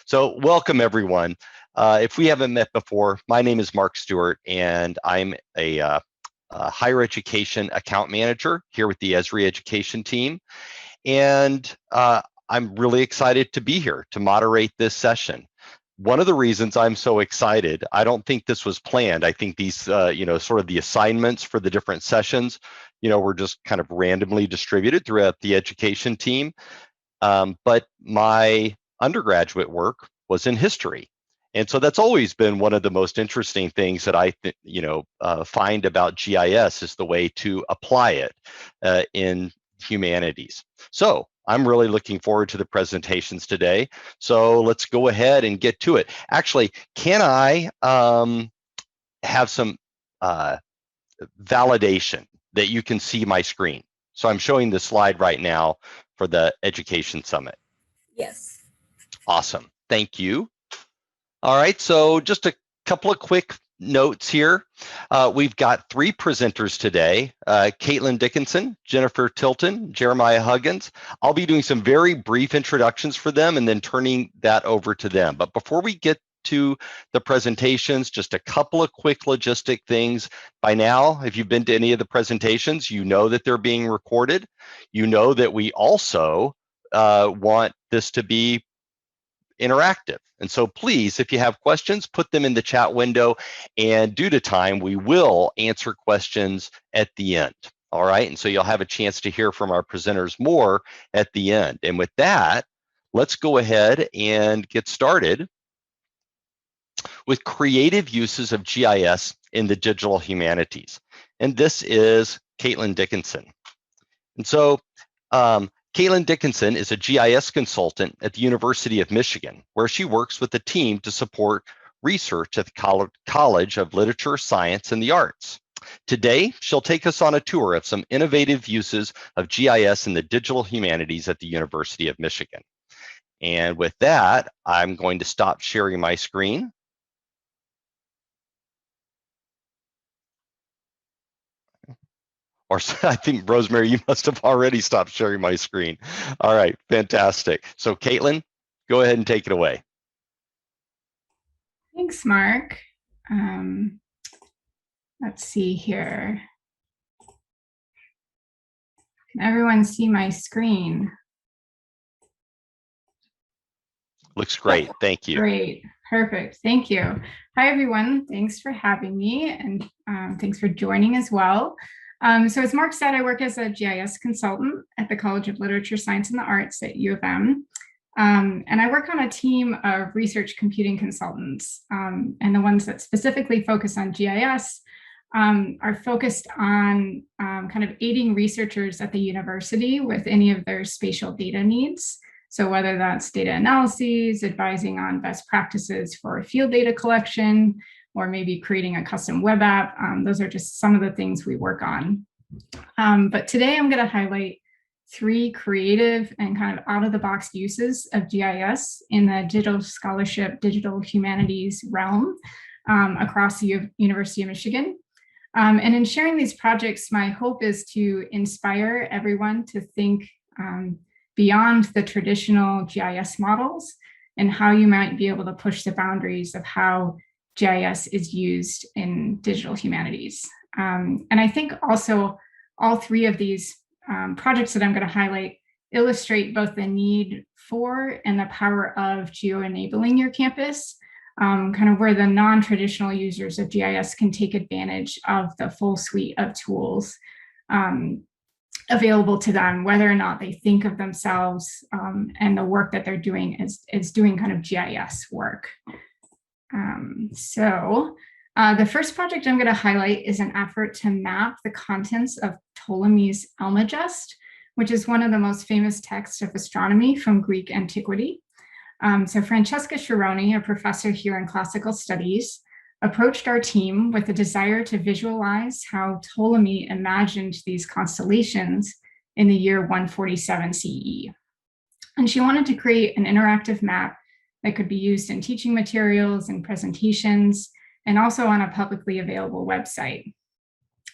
So welcome everyone. If we haven't met before, my name is Mark Stewart and I'm a higher education account manager here with the Esri education team. And I'm really excited to be here to moderate this session. One of the reasons I'm so excited, I don't think this was planned. I think these, sort of the assignments for the different sessions, were just kind of randomly distributed throughout the education team. But my undergraduate work was in history. And so that's always been one of the most interesting things that I find about GIS is the way to apply it in humanities. So I'm really looking forward to the presentations today. So let's go ahead and get to it. Actually, can I have some validation that you can see my screen? So I'm showing the slide right now for the Education Summit. Yes. Awesome. Thank you. All right, so just a couple of quick notes here. We've got three presenters today, Caitlin Dickinson, Jennifer Tilton, Jeremiah Huggins. I'll be doing some very brief introductions for them and then turning that over to them. But before we get to the presentations, just a couple of quick logistic things. By now, if you've been to any of the presentations, you know that they're being recorded. You know that we also want this to be interactive. And so please, if you have questions, put them in the chat window, and due to time, we will answer questions at the end. All right, and so you'll have a chance to hear from our presenters more at the end. And with that, let's go ahead and get started with creative uses of GIS in the digital humanities. And this is Caitlin Dickinson. And so Caitlin Dickinson is a GIS consultant at the University of Michigan, where she works with a team to support research at the College of Literature, Science, and the Arts. Today, she'll take us on a tour of some innovative uses of GIS in the digital humanities at the University of Michigan. And with that, I'm going to stop sharing my screen. Or I think, Rosemary, you must have already stopped sharing my screen. All right, fantastic. So Caitlin, go ahead and take it away. Thanks, Mark. Let's see here. Can everyone see my screen? Looks great, thank you. Great, perfect, thank you. Hi, everyone, thanks for having me, and thanks for joining as well. So as Mark said, I work as a GIS consultant at the College of Literature, Science, and the Arts at U of M. And I work on a team of research computing consultants, and the ones that specifically focus on GIS are focused on kind of aiding researchers at the university with any of their spatial data needs. So whether that's data analyses, advising on best practices for field data collection, or maybe creating a custom web app, those are just some of the things we work on. But today I'm going to highlight three creative and kind of out-of-the-box uses of GIS in the digital scholarship, digital humanities realm across the University of Michigan. And in sharing these projects, my hope is to inspire everyone to think beyond the traditional GIS models and how you might be able to push the boundaries of how GIS is used in digital humanities. And I think also all three of these projects that I'm going to highlight illustrate both the need for and the power of geo-enabling your campus, kind of where the non-traditional users of GIS can take advantage of the full suite of tools available to them, whether or not they think of themselves and the work that they're doing is doing kind of GIS work. The first project I'm going to highlight is an effort to map the contents of Ptolemy's Almagest, which is one of the most famous texts of astronomy from Greek antiquity. So Francesca Sciarroni, a professor here in classical studies, approached our team with a desire to visualize how Ptolemy imagined these constellations in the year 147 CE. And she wanted to create an interactive map that could be used in teaching materials and presentations, and also on a publicly available website.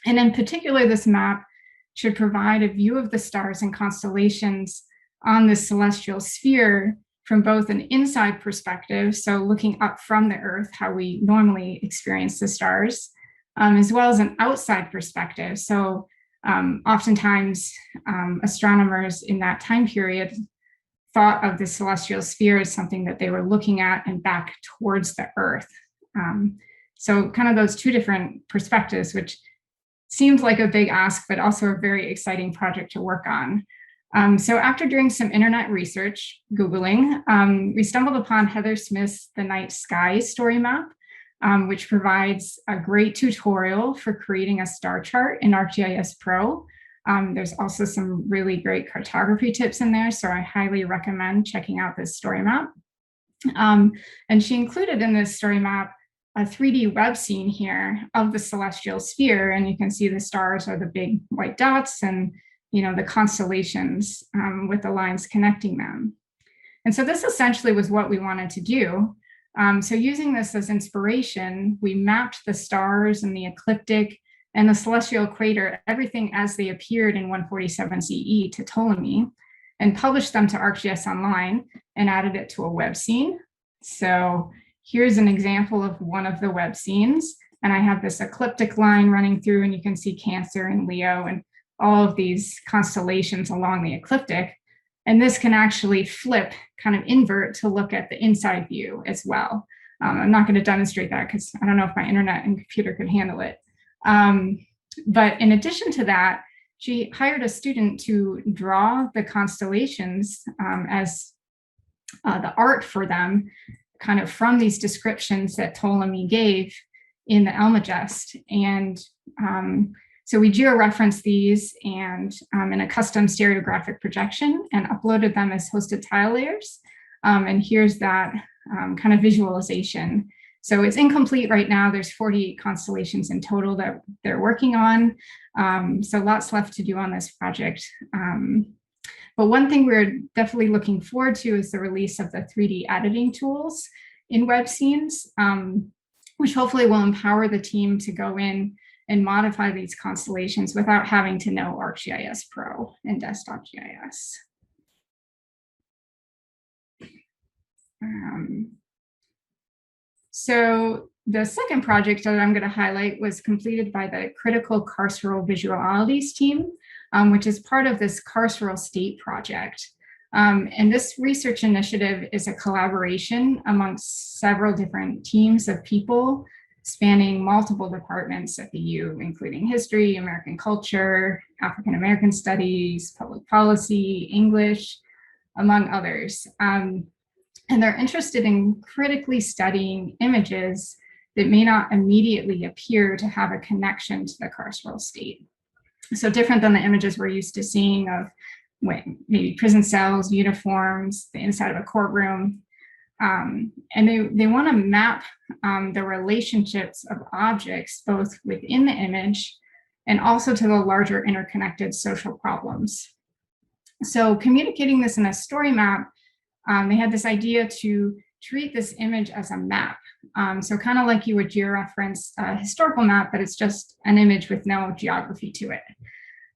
And in particular, this map should provide a view of the stars and constellations on the celestial sphere from both an inside perspective, so looking up from the Earth, how we normally experience the stars, as well as an outside perspective. So oftentimes astronomers in that time period thought of the celestial sphere as something that they were looking at and back towards the Earth. So kind of those two different perspectives, which seemed like a big ask, but also a very exciting project to work on. So after doing some internet research, Googling, we stumbled upon Heather Smith's The Night Sky story map, which provides a great tutorial for creating a star chart in ArcGIS Pro. There's also some really great cartography tips in there, so I highly recommend checking out this story map. And she included in this story map a 3D web scene here of the celestial sphere, and you can see the stars are the big white dots and the constellations with the lines connecting them. And so this essentially was what we wanted to do. So using this as inspiration, we mapped the stars and the ecliptic and the celestial equator, everything as they appeared in 147 CE to Ptolemy, and published them to ArcGIS Online and added it to a web scene. So here's an example of one of the web scenes. And I have this ecliptic line running through, and you can see Cancer and Leo and all of these constellations along the ecliptic. And this can actually flip, kind of invert to look at the inside view as well. I'm not going to demonstrate that because I don't know if my internet and computer could handle it. But in addition to that, she hired a student to draw the constellations as the art for them, kind of from these descriptions that Ptolemy gave in the Almagest. And so we georeferenced these and in a custom stereographic projection and uploaded them as hosted tile layers. And here's that kind of visualization. So it's incomplete right now. There's 48 constellations in total that they're working on. So lots left to do on this project. But one thing we're definitely looking forward to is the release of the 3D editing tools in web scenes, which hopefully will empower the team to go in and modify these constellations without having to know ArcGIS Pro and Desktop GIS. So the second project that I'm going to highlight was completed by the critical Carceral Visualities team, which is part of this Carceral State project. And this research initiative is a collaboration amongst several different teams of people spanning multiple departments at the U, including history, American culture, African American studies, public policy, English, among others. And they're interested in critically studying images that may not immediately appear to have a connection to the carceral state. So different than the images we're used to seeing of maybe prison cells, uniforms, the inside of a courtroom. And they want to map the relationships of objects both within the image and also to the larger interconnected social problems. So communicating this in a story map, they had this idea to treat this image as a map. So kind of like you would georeference a historical map, but it's just an image with no geography to it.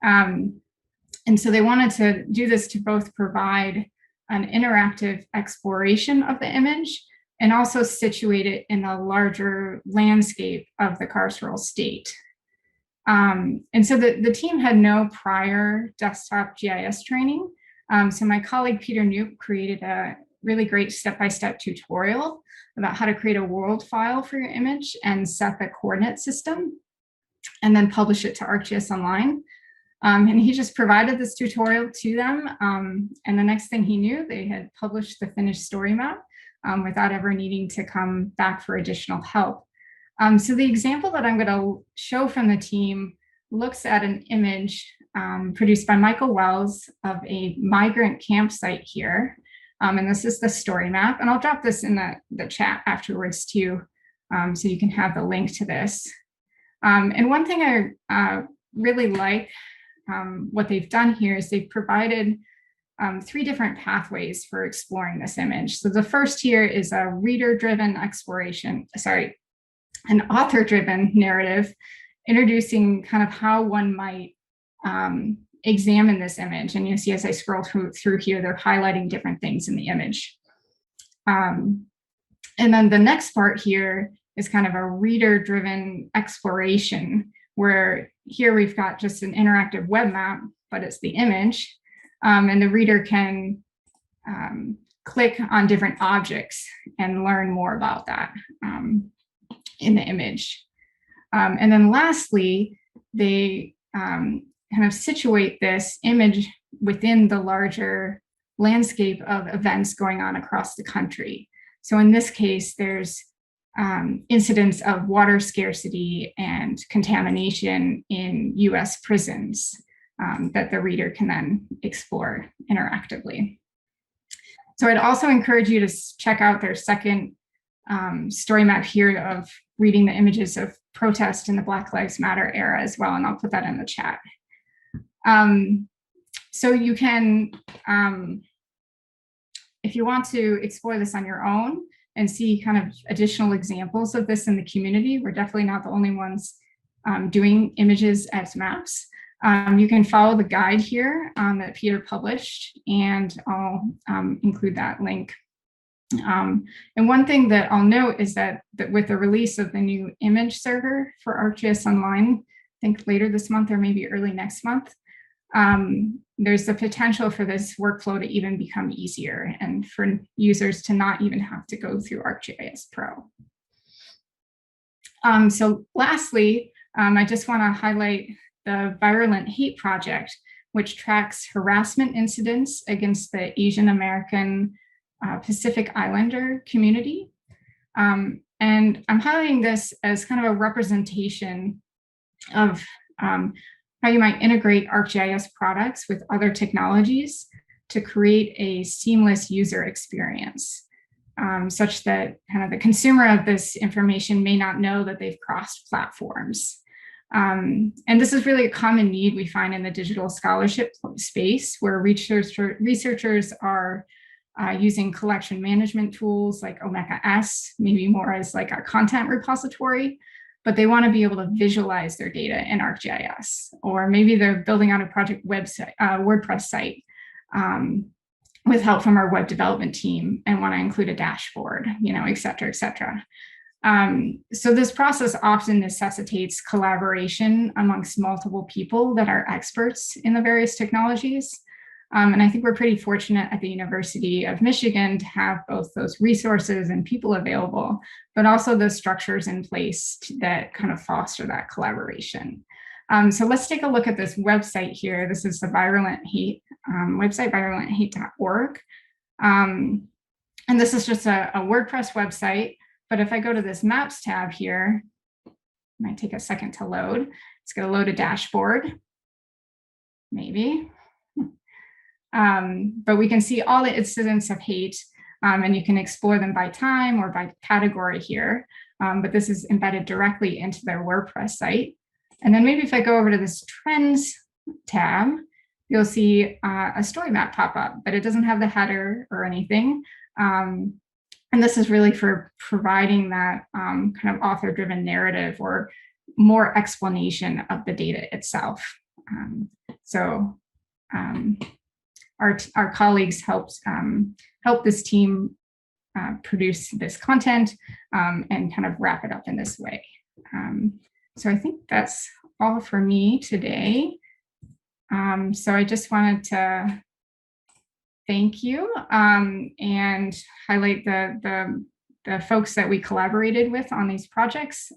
And so they wanted to do this to both provide an interactive exploration of the image and also situate it in a larger landscape of the carceral state. And so the team had no prior desktop GIS training. So my colleague Peter Knoop created a really great step-by-step tutorial about how to create a world file for your image and set the coordinate system, and then publish it to ArcGIS Online. And he just provided this tutorial to them. And the next thing he knew, they had published the finished story map without ever needing to come back for additional help. So the example that I'm going to show from the team looks at an image produced by Michael Wells of a migrant campsite here. And this is the story map. And I'll drop this in the chat afterwards too, so you can have the link to this. And one thing I really like what they've done here is they've provided 3 different pathways for exploring this image. So the first here is a reader-driven exploration, an author-driven narrative, introducing kind of how one might examine this image. And you see as I scroll through here, they're highlighting different things in the image. And then the next part here is kind of a reader-driven exploration, where here we've got just an interactive web map, but it's the image, and the reader can click on different objects and learn more about that in the image. And then lastly, they kind of situate this image within the larger landscape of events going on across the country. So in this case, there's incidents of water scarcity and contamination in US prisons that the reader can then explore interactively. So I'd also encourage you to check out their second story map here of reading the images of protest in the Black Lives Matter era as well, and I'll put that in the chat. So you can, if you want to explore this on your own and see kind of additional examples of this in the community, we're definitely not the only ones doing images as maps. You can follow the guide here that Peter published, and I'll include that link. And one thing that I'll note is that with the release of the new image server for ArcGIS Online, I think later this month or maybe early next month, there's the potential for this workflow to even become easier and for users to not even have to go through ArcGIS Pro. So lastly, I just want to highlight the Virulent Hate Project, which tracks harassment incidents against the Asian American Pacific Islander community. And I'm highlighting this as kind of a representation of how you might integrate ArcGIS products with other technologies to create a seamless user experience, such that kind of the consumer of this information may not know that they've crossed platforms. And this is really a common need we find in the digital scholarship space, where researchers are using collection management tools like Omeka-S, maybe more as like a content repository, but they want to be able to visualize their data in ArcGIS, or maybe they're building out a project website, WordPress site with help from our web development team and want to include a dashboard, et cetera, et cetera. So this process often necessitates collaboration amongst multiple people that are experts in the various technologies. And I think we're pretty fortunate at the University of Michigan to have both those resources and people available, but also the structures in place that kind of foster that collaboration. So let's take a look at this website here. This is the Virulent Hate website, virulenthate.org. And this is just a WordPress website. But if I go to this Maps tab here, it might take a second to load. It's going to load a dashboard, maybe. But we can see all the incidents of hate, and you can explore them by time or by category here. But this is embedded directly into their WordPress site. And then maybe if I go over to this Trends tab, you'll see a story map pop up, but it doesn't have the header or anything. And this is really for providing that kind of author-driven narrative or more explanation of the data itself. Our colleagues helped help this team produce this content and kind of wrap it up in this way. So I think that's all for me today. So I just wanted to thank you and highlight the folks that we collaborated with on these projects.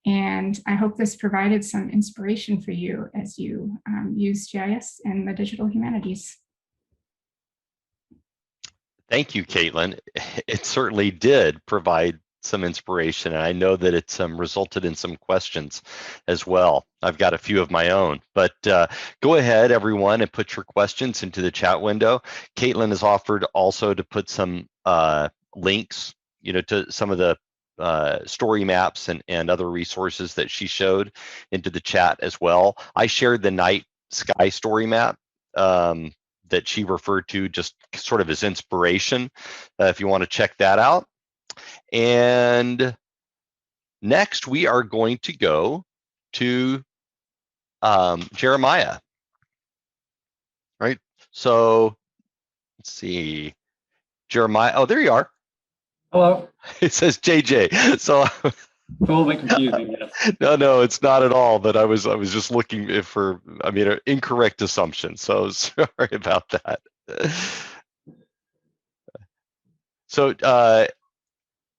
And I hope this provided some inspiration for you as you use GIS and the digital humanities. Thank you, Caitlin. It certainly did provide some inspiration, and I know that it's resulted in some questions as well. I've got a few of my own, but go ahead, everyone, and put your questions into the chat window. Caitlin has offered also to put some links, to some of the story maps and other resources that she showed into the chat as well. I shared the night sky story map that she referred to just sort of as inspiration, if you want to check that out. And next we are going to go to Jeremiah. Right, so let's see. Jeremiah. Oh, there you are. Hello. It says JJ. So A little bit confusing, yes. no, it's not at all. But I was just looking for, I mean, an incorrect assumption. So sorry about that. So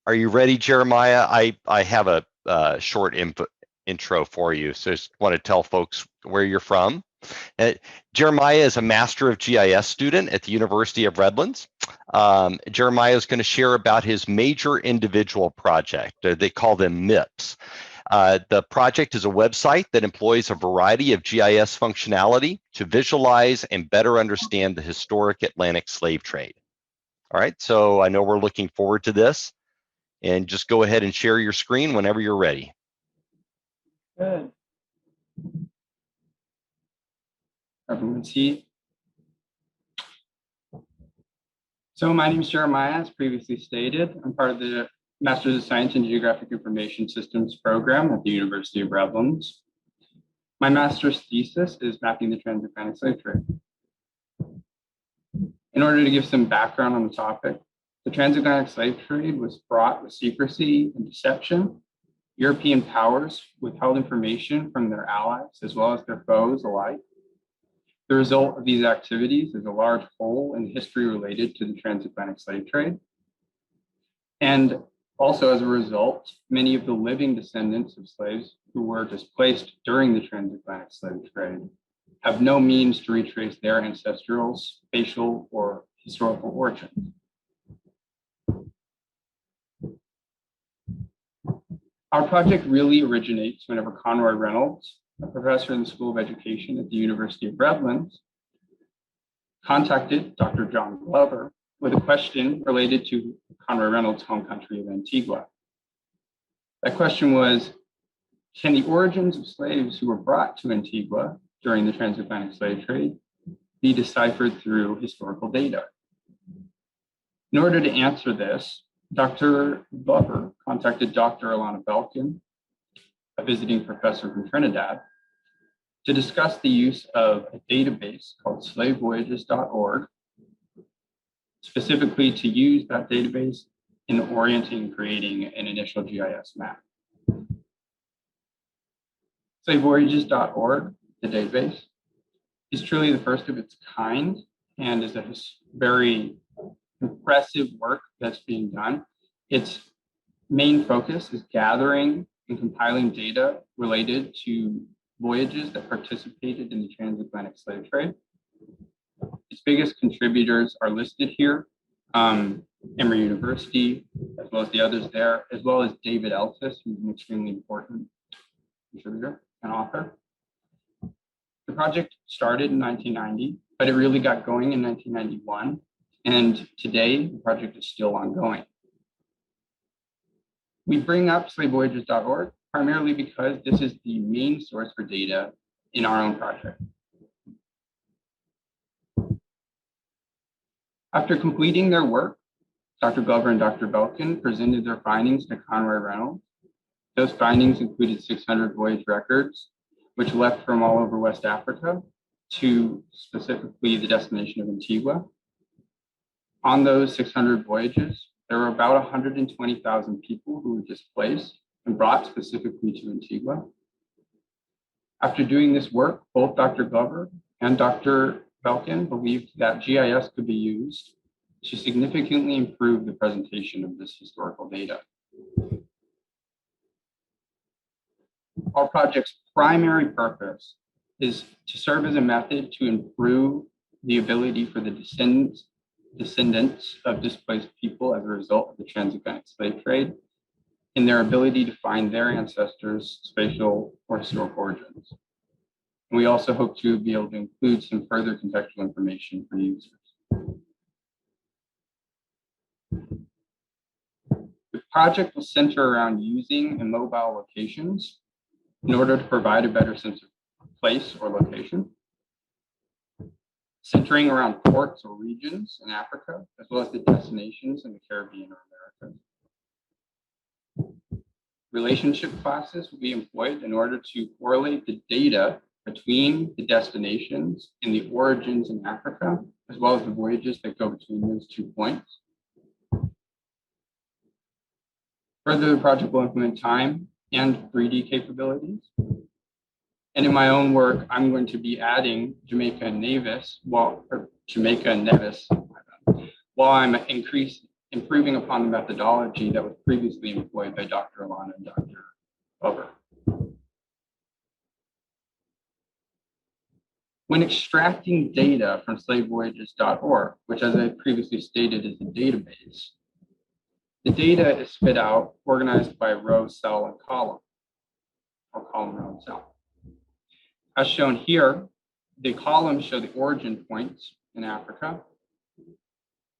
are you ready, Jeremiah? I have a short intro for you. So just want to tell folks where you're from. Jeremiah is a Master of GIS student at the University of Redlands. Jeremiah is going to share about his major individual project. They call them MIPS. The project is a website that employs a variety of GIS functionality to visualize and better understand the historic Atlantic slave trade. All right, so I know we're looking forward to this, and just go ahead and share your screen whenever you're ready. Good. Everyone see? So my name is Jeremiah, as previously stated. I'm part of the Master's of Science in Geographic Information Systems program at the University of Redlands. My master's thesis is mapping the transatlantic slave trade. In order to give some background on the topic, the transatlantic slave trade was fraught with secrecy and deception. European powers withheld information from their allies as well as their foes alike. The result of these activities is a large hole in history related to the transatlantic slave trade. And also as a result, many of the living descendants of slaves who were displaced during the transatlantic slave trade have no means to retrace their ancestral, spatial, or historical origins. Our project really originates whenever Conroy Reynolds, a professor in the School of Education at the University of Redlands, contacted Dr. John Glover with a question related to Conroy Reynolds' home country of Antigua. That question was, can the origins of slaves who were brought to Antigua during the transatlantic slave trade be deciphered through historical data? In order to answer this, Dr. Glover contacted Dr. Alana Belkin, a visiting professor from Trinidad, to discuss the use of a database called slavevoyages.org, specifically to use that database in orienting and creating an initial GIS map. Slavevoyages.org, the database, is truly the first of its kind and is a very impressive work that's being done. Its main focus is gathering and compiling data related to voyages that participated in the transatlantic slave trade. Its biggest contributors are listed here, Emory University, as well as the others there, as well as David Eltis, who's an extremely important contributor and author. The project started in 1990, but it really got going in 1991. And today, the project is still ongoing. We bring up slavevoyages.org primarily because this is the main source for data in our own project. After completing their work, Dr. Glover and Dr. Belkin presented their findings to Conroy Reynolds. Those findings included 600 voyage records, which left from all over West Africa to specifically the destination of Antigua. On those 600 voyages, there were about 120,000 people who were displaced and brought specifically to Antigua. After doing this work, both Dr. Glover and Dr. Belkin believed that GIS could be used to significantly improve the presentation of this historical data. Our project's primary purpose is to serve as a method to improve the ability for the descendants of displaced people as a result of the transatlantic slave trade in their ability to find their ancestors' spatial or historical origins. And we also hope to be able to include some further contextual information for users. The project will center around using immobile locations in order to provide a better sense of place or location, centering around ports or regions in Africa, as well as the destinations in the Caribbean or Americas. Relationship classes will be employed in order to correlate the data between the destinations and the origins in Africa, as well as the voyages that go between those 2 points. Further, the project will implement time and 3D capabilities. And in my own work, I'm going to be adding Jamaica and Nevis, while I'm improving upon the methodology that was previously employed by Dr. Alana and Dr. Glover. When extracting data from slavevoyages.org, which, as I previously stated, is a database, the data is spit out, organized by row, cell, and column, or column, row, and cell. As shown here, the columns show the origin points in Africa.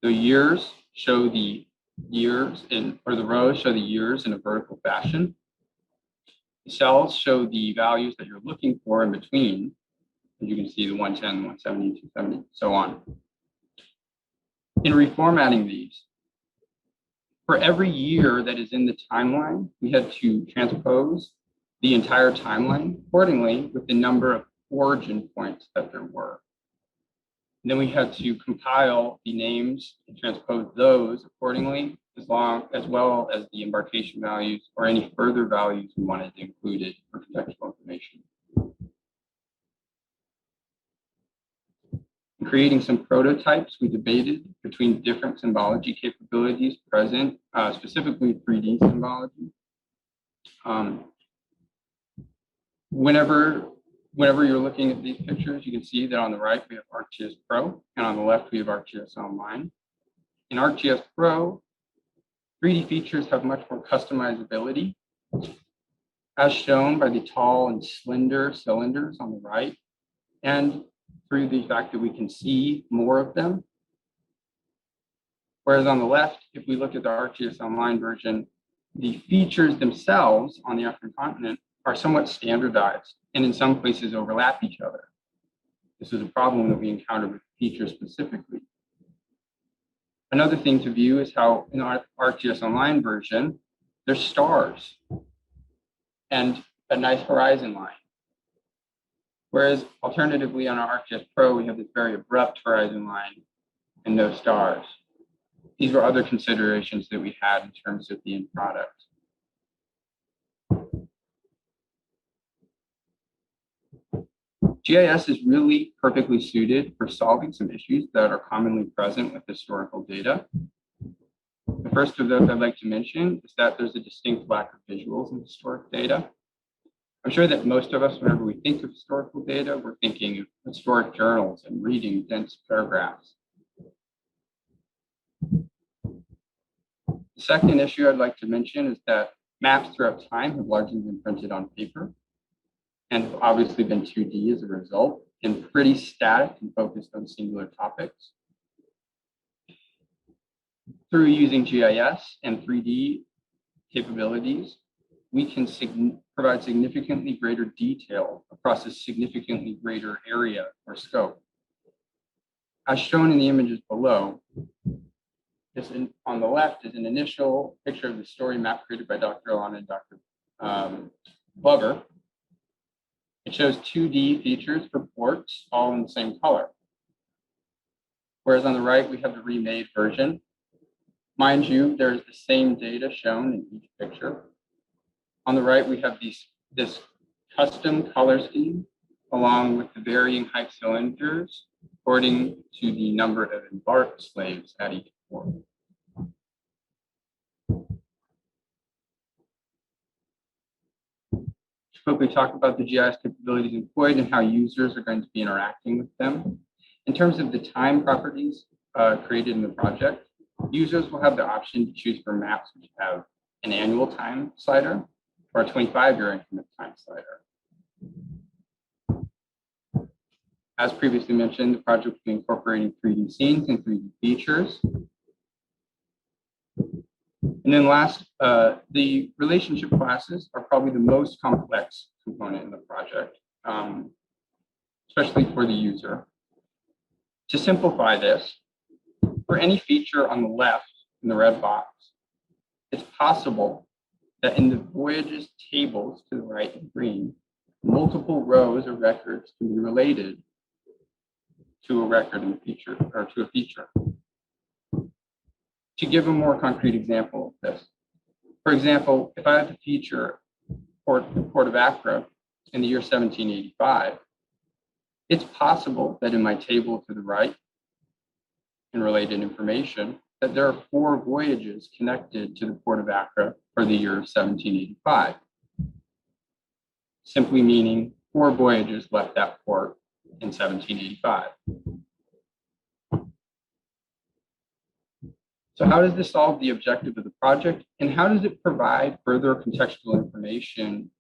The years show the years the rows show the years in a vertical fashion. The cells show the values that you're looking for in between. As you can see, the 110, 170, 270, so on. In reformatting these, for every year that is in the timeline, we had to transpose the entire timeline accordingly with the number of origin points that there were. And then we had to compile the names and transpose those accordingly, as well as the embarkation values or any further values we wanted to include for contextual information. In creating some prototypes, we debated between different symbology capabilities present, specifically 3D symbology. Whenever you're looking at these pictures, you can see that on the right we have ArcGIS Pro, and on the left we have ArcGIS Online. In ArcGIS Pro, 3D features have much more customizability, as shown by the tall and slender cylinders on the right, and through the fact that we can see more of them. Whereas on the left, if we look at the ArcGIS Online version, the features themselves on the African continent are somewhat standardized and in some places overlap each other. This is a problem that we encounter with features specifically. Another thing to view is how in our ArcGIS Online version, there's stars and a nice horizon line. Whereas alternatively on our ArcGIS Pro, we have this very abrupt horizon line and no stars. These were other considerations that we had in terms of the end product. GIS is really perfectly suited for solving some issues that are commonly present with historical data. The first of those I'd like to mention is that there's a distinct lack of visuals in historic data. I'm sure that most of us, whenever we think of historical data, we're thinking of historic journals and reading dense paragraphs. The second issue I'd like to mention is that maps throughout time have largely been printed on paper and have obviously been 2D as a result, and pretty static and focused on singular topics. Through using GIS and 3D capabilities, we can provide significantly greater detail across a significantly greater area or scope. As shown in the images below, on the left is an initial picture of the story map created by Dr. Alana and Dr. Glover. It shows 2D features for ports, all in the same color. Whereas on the right, we have the remade version. Mind you, there's the same data shown in each picture. On the right, we have this custom color scheme along with the varying height cylinders according to the number of embarked slaves at each port. Quickly talk about the GIS capabilities employed and how users are going to be interacting with them. In terms of the time properties created in the project, users will have the option to choose for maps which have an annual time slider or a 25-year increment time slider. As previously mentioned, the project will be incorporating 3D scenes and 3D features. And then last, the relationship classes are probably the most complex component in the project, especially for the user. To simplify this, for any feature on the left in the red box, it's possible that in the voyages tables to the right in green, multiple rows or records can be related to a record in the feature or to a feature. To give a more concrete example of this, For example, if I had to feature the Port of Accra in the year 1785, it's possible that in my table to the right, in related information, that there are 4 voyages connected to the Port of Accra for the year 1785, simply meaning 4 voyages left that port in 1785. So how does this solve the objective of the project, and how does it provide further contextual information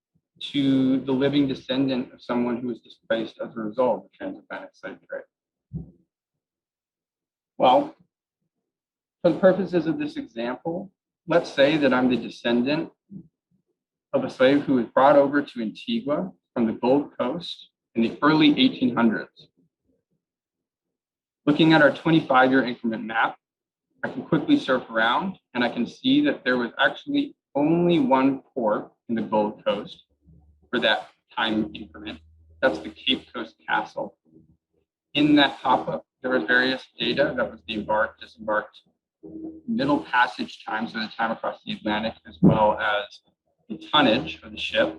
to the living descendant of someone who was displaced as a result of the transatlantic slave trade? Well, for the purposes of this example, let's say that I'm the descendant of a slave who was brought over to Antigua from the Gold Coast in the early 1800s. Looking at our 25-year increment map, I can quickly surf around and I can see that there was actually only one port in the Gold Coast for that time increment. That's the Cape Coast Castle. In that pop-up, there was various data that was the embarked, disembarked, middle passage time, so the time across the Atlantic, as well as the tonnage of the ship.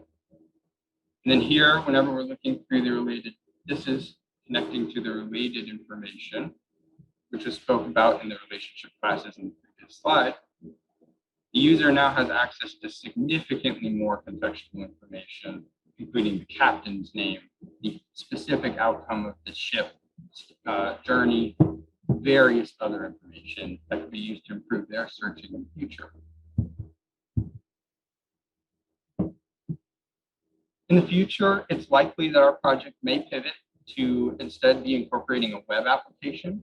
And then here, whenever we're looking through the related, this is connecting to the related information, which was spoken about in the relationship classes in the previous slide. The user now has access to significantly more contextual information, including the captain's name, the specific outcome of the ship journey, various other information that could be used to improve their searching in the future. In the future, it's likely that our project may pivot to instead be incorporating a web application.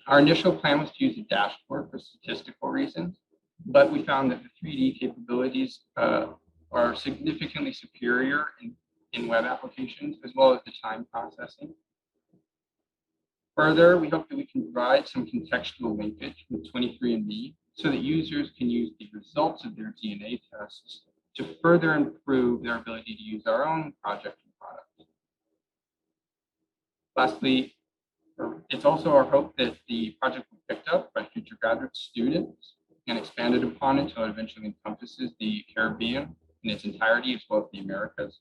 Our initial plan was to use a dashboard for statistical reasons, but we found that the 3D capabilities are significantly superior in web applications, as well as the time processing. Further, we hope that we can provide some contextual linkage with 23andMe so that users can use the results of their DNA tests to further improve their ability to use our own project and product. Lastly, it's also our hope that the project will be picked up by future graduate students and expanded upon until it eventually encompasses the Caribbean in its entirety, as well as the Americas.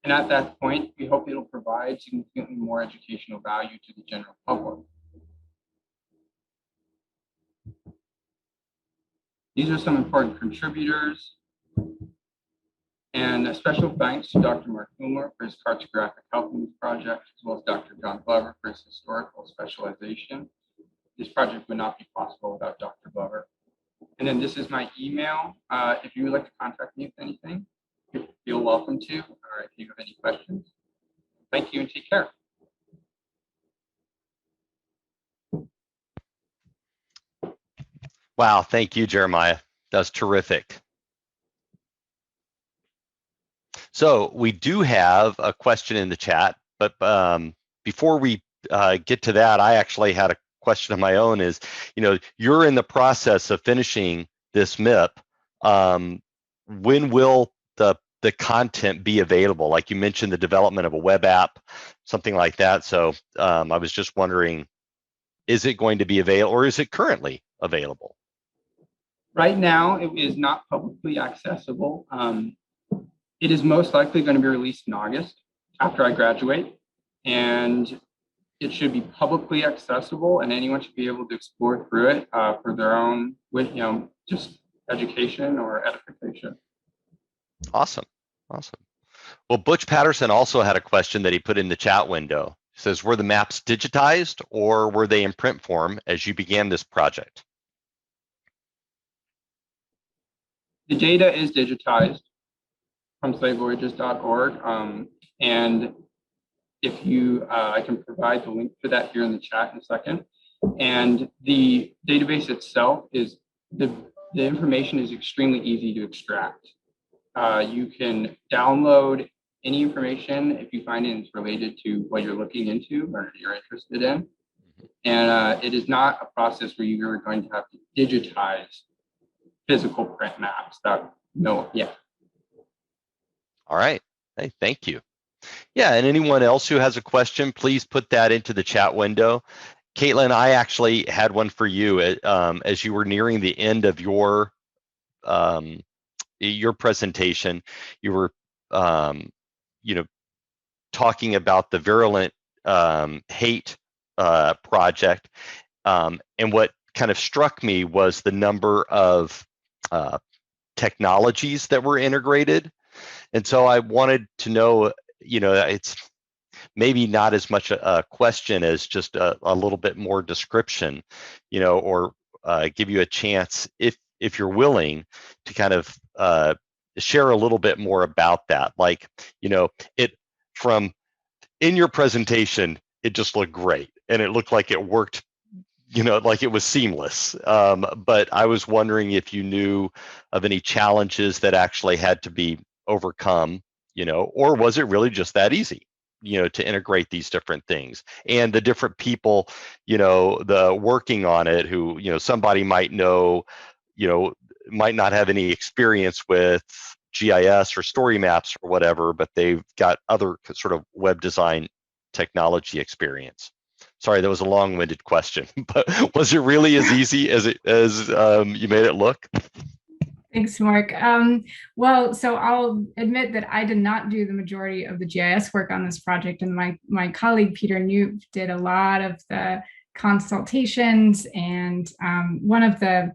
And at that point, we hope it'll provide significantly more educational value to the general public. These are some important contributors. And a special thanks to Dr. Mark Humler for his cartographic help in this project, as well as Dr. John Glover for his historical specialization. This project would not be possible without Dr. Glover. And then this is my email. If you would like to contact me with anything, you feel welcome to, or if you have any questions. Thank you and take care. Wow, thank you, Jeremiah. That's terrific. So we do have a question in the chat, but before we get to that, I actually had a question of my own. Is, you're in the process of finishing this MIP. When will the content be available? Like you mentioned, the development of a web app, something like that. So I was just wondering, is it going to be available, or is it currently available? Right now, it is not publicly accessible. It is most likely going to be released in August after I graduate, and it should be publicly accessible, and anyone should be able to explore through it for their own, just education or edification. Awesome. Well, Butch Patterson also had a question that he put in the chat window. He says, were the maps digitized or were they in print form as you began this project? The data is digitized from slavevoyages.org. And if you, I can provide the link for that here in the chat in a second. And the database itself is, the information is extremely easy to extract. You can download any information if you find it's related to what you're looking into or you're interested in. And it is not a process where you're going to have to digitize physical print maps. All right. Hey, thank you. Yeah, and anyone else who has a question, please put that into the chat window. Caitlin, I actually had one for you as you were nearing the end of your your presentation, you were you know, talking about the virulent hate project, and what kind of struck me was the number of technologies that were integrated. And so I wanted to know, it's maybe not as much a question as just a little bit more description, or give you a chance, if you're willing, to kind of share a little bit more about that. Like, it from in your presentation, it just looked great, and it looked like it worked, like it was seamless. But I was wondering if you knew of any challenges that actually had to be overcome, or was it really just that easy, to integrate these different things, and the different people, the working on it, who, somebody might know, might not have any experience with GIS or StoryMaps or whatever, but they've got other sort of web design technology experience. Sorry, that was a long-winded question, but was it really as easy as you made it look? Thanks, Mark. Well, so I'll admit that I did not do the majority of the GIS work on this project, and my colleague Peter Newt did a lot of the consultations. And one of the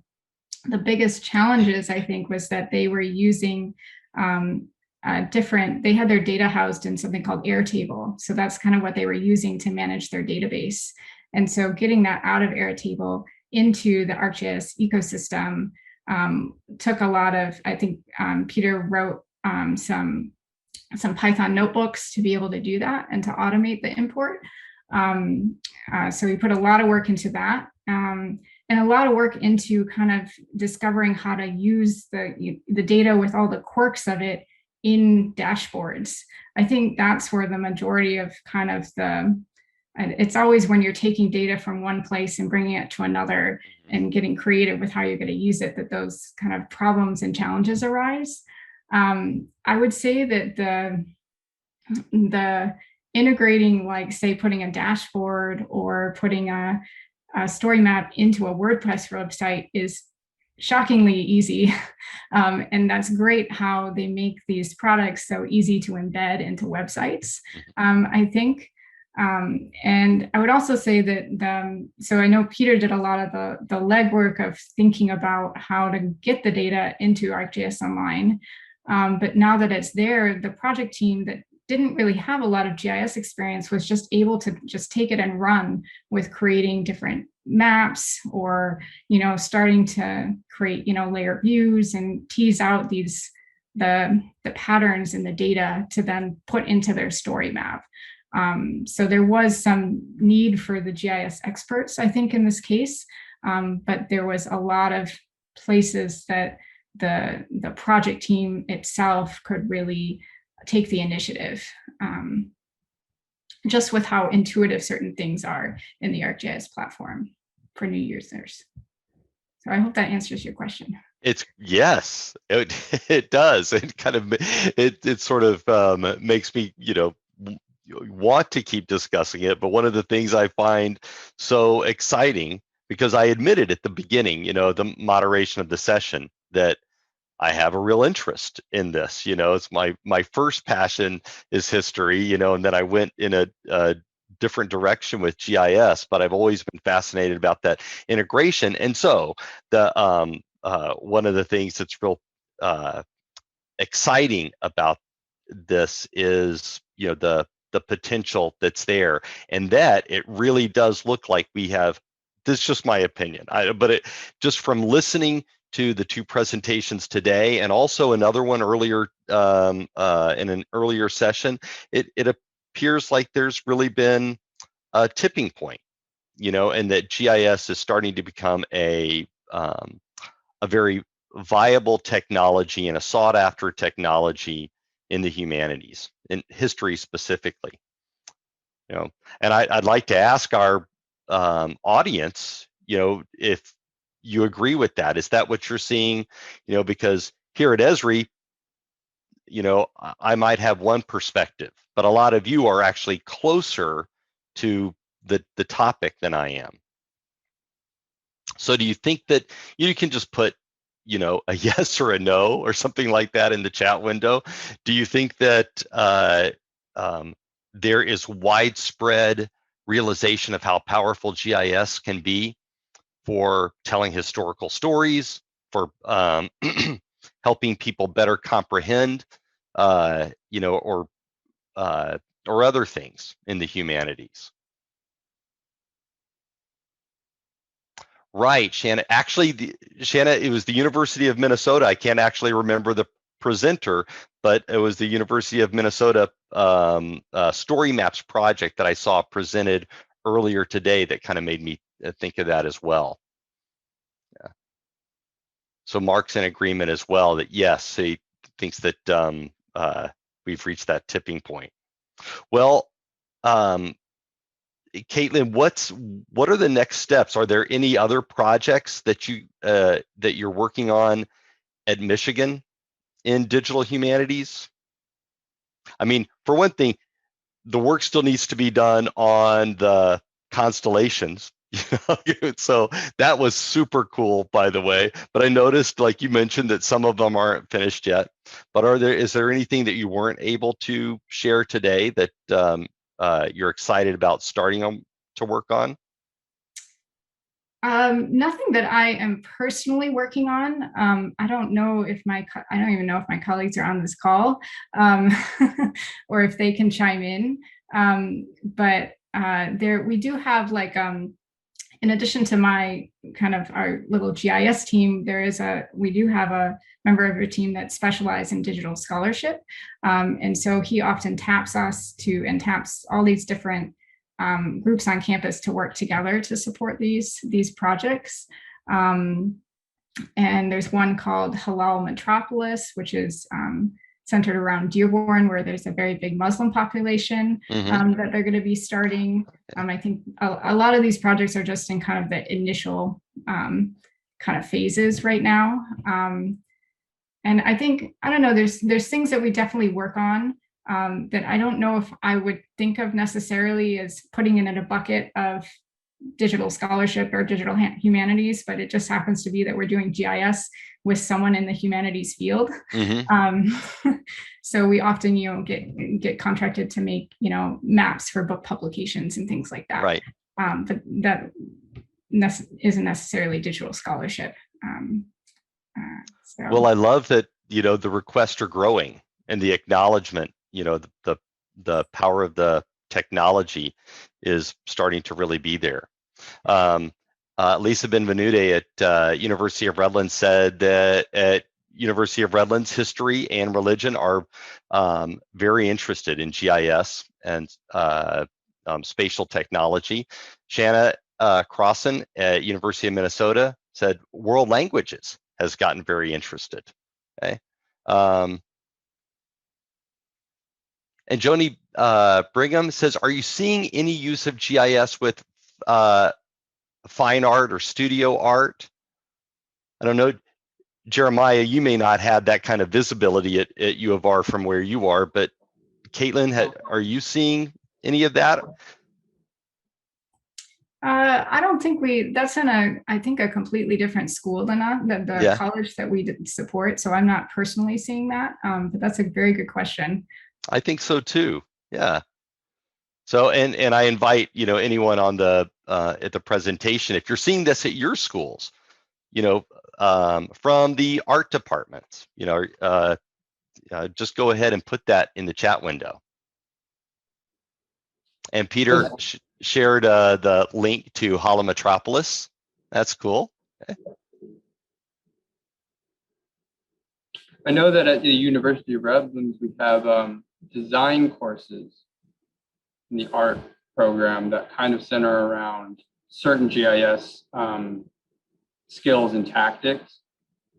biggest challenges, I think, was that they were using they had their data housed in something called Airtable. So that's kind of what they were using to manage their database. And so getting that out of Airtable into the ArcGIS ecosystem took a lot of, I think Peter wrote some Python notebooks to be able to do that and to automate the import. So we put a lot of work into that. And a lot of work into kind of discovering how to use the data with all the quirks of it in dashboards. I think that's where the majority of kind of it's always when you're taking data from one place and bringing it to another and getting creative with how you're going to use it, that those kind of problems and challenges arise. I would say that the integrating, like, say, putting a dashboard or putting a story map into a WordPress website is shockingly easy. And that's great how they make these products so easy to embed into websites, I think. And I would also say that, so I know Peter did a lot of the legwork of thinking about how to get the data into ArcGIS Online. But now that it's there, the project team that didn't really have a lot of GIS experience was just able to just take it and run with creating different maps, or, starting to create, layer views and tease out the patterns in the data to then put into their story map. So there was some need for the GIS experts, I think, in this case, but there was a lot of places that the project team itself could really take the initiative, just with how intuitive certain things are in the ArcGIS platform for new users. So I hope that answers your question. Yes, it does. It kind of, it sort of makes me, want to keep discussing it. But one of the things I find so exciting, because I admitted at the beginning, the moderation of the session, that I have a real interest in this. It's my first passion is history, and then I went in a different direction with GIS, but I've always been fascinated about that integration. And so the one of the things that's real exciting about this is, the potential that's there, and that it really does look like we have. This is just my opinion, but it just from listening to the two presentations today, and also another one earlier in an earlier session, it appears like there's really been a tipping point, and that GIS is starting to become a very viable technology and a sought after technology in the humanities, in history specifically. And I'd like to ask our audience, if you agree with that. Is that what you're seeing? Because here at Esri, I might have one perspective, but a lot of you are actually closer to the topic than I am. So do you think that you can just put a yes or a no or something like that in the chat window. Do you think that there is widespread realization of how powerful GIS can be for telling historical stories, for helping people better comprehend, or other things in the humanities? Right, Shanna. Actually, Shanna, it was the University of Minnesota. I can't actually remember the presenter, but it was the University of Minnesota StoryMaps project that I saw presented earlier today that kind of made me think of that as well. Yeah. So Mark's in agreement as well that yes, he thinks that we've reached that tipping point. Well, Caitlin, what are the next steps? Are there any other projects that you're working on at Michigan in digital humanities? I mean, for one thing, the work still needs to be done on the constellations. So that was super cool, by the way. But I noticed, like you mentioned, that some of them aren't finished yet. But is there anything that you weren't able to share today that you're excited about starting to work on? Nothing that I am personally working on. I don't even know if my colleagues are on this call, or if they can chime in. But we do have in addition to my our little GIS team, we do have a member of your team that specializes in digital scholarship. And so he often taps us and taps all these different groups on campus to work together to support these projects. And there's one called Halal Metropolis, which is centered around Dearborn, where there's a very big Muslim population that they're going to be starting. I think a lot of these projects are just in kind of the initial kind of phases right now. And I think, I don't know, there's things that we definitely work on that I don't know if I would think of necessarily as putting in a bucket of digital scholarship or digital humanities, but it just happens to be that we're doing GIS with someone in the humanities field. So we often, get contracted to make, maps for book publications and things like that. Right. But that isn't necessarily digital scholarship. Well, I love that, the requests are growing and the acknowledgement, the power of the technology is starting to really be there. Lisa Benvenuti at University of Redlands said that at University of Redlands, history and religion are very interested in GIS and spatial technology. Shanna Crossan at University of Minnesota said world languages has gotten very interested. Okay. And Joni Brigham says, are you seeing any use of GIS with fine art or studio art? I don't know, Jeremiah, you may not have that kind of visibility at U of R from where you are, but Caitlin, are you seeing any of that? I don't think that's in I think a completely different school than the college that we didn't support. So I'm not personally seeing that, but that's a very good question. I think so too. Yeah. So, and I invite, anyone on at the presentation, if you're seeing this at your schools, from the art departments, just go ahead and put that in the chat window. And Peter shared the link to Halal Metropolis. That's cool. Okay. I know that at the University of Redlands, we have design courses in the art program that kind of center around certain GIS skills and tactics,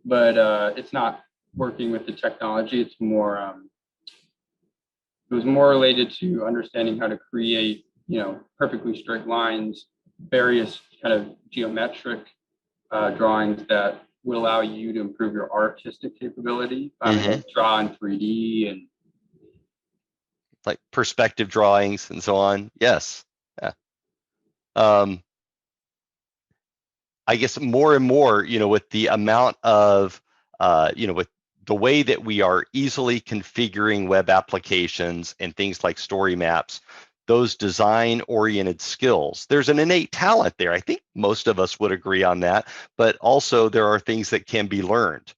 but it's not working with the technology. It's more, it was more related to understanding how to create, perfectly straight lines, various kind of geometric drawings that will allow you to improve your artistic capability. Draw in 3D and like perspective drawings and so on. Yes. Yeah. I guess more and more, with the amount of, with the way that we are easily configuring web applications and things like StoryMaps, those design-oriented skills, there's an innate talent there. I think most of us would agree on that, but also there are things that can be learned,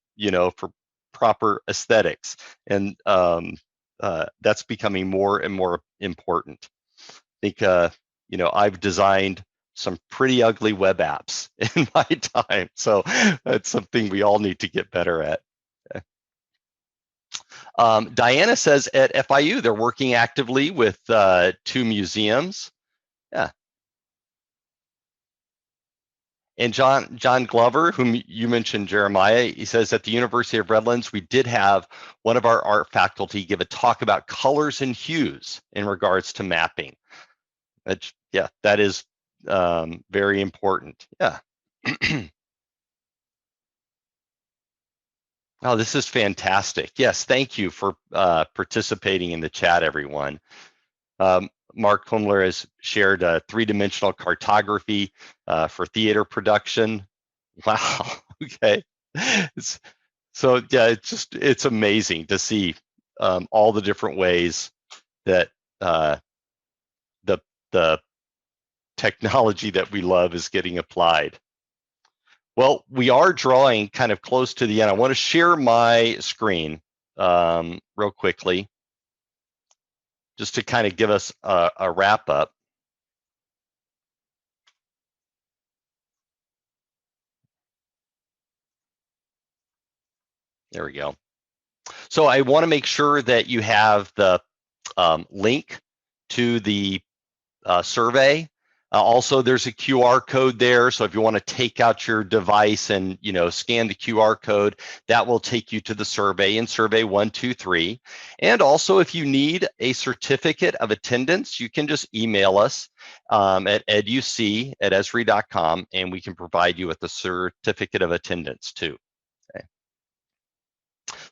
for proper aesthetics, and that's becoming more and more important. I think, I've designed some pretty ugly web apps in my time, so that's something we all need to get better at. Diana says at FIU they're working actively with 2 museums. Yeah. And John Glover, whom you mentioned, Jeremiah, he says at the University of Redlands, we did have one of our art faculty give a talk about colors and hues in regards to mapping. Yeah, that is very important. Yeah. Oh, this is fantastic. Yes, thank you for participating in the chat, everyone. Mark Humler has shared a 3-dimensional cartography for theater production. Wow, okay. So yeah, it's amazing to see all the different ways that the technology that we love is getting applied. Well, we are drawing kind of close to the end. I want to share my screen real quickly, just to kind of give us a wrap up. There we go. So I want to make sure that you have the link to the survey. Also, there's a QR code there. So if you want to take out your device and scan the QR code, that will take you to the survey in survey 123. And also, if you need a certificate of attendance, you can just email us at educ@esri.com, and we can provide you with a certificate of attendance too. Okay.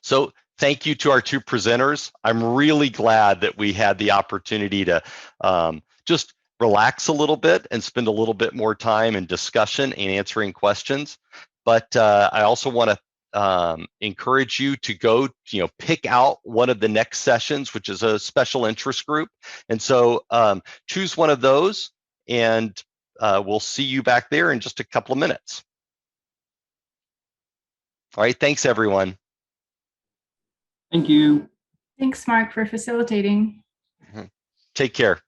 So thank you to our 2 presenters. I'm really glad that we had the opportunity to just relax a little bit and spend a little bit more time in discussion and answering questions. But I also want to encourage you to go, pick out one of the next sessions, which is a special interest group. And so choose one of those, and we'll see you back there in just a couple of minutes. All right, thanks everyone. Thank you. Thanks, Mark, for facilitating. Take care.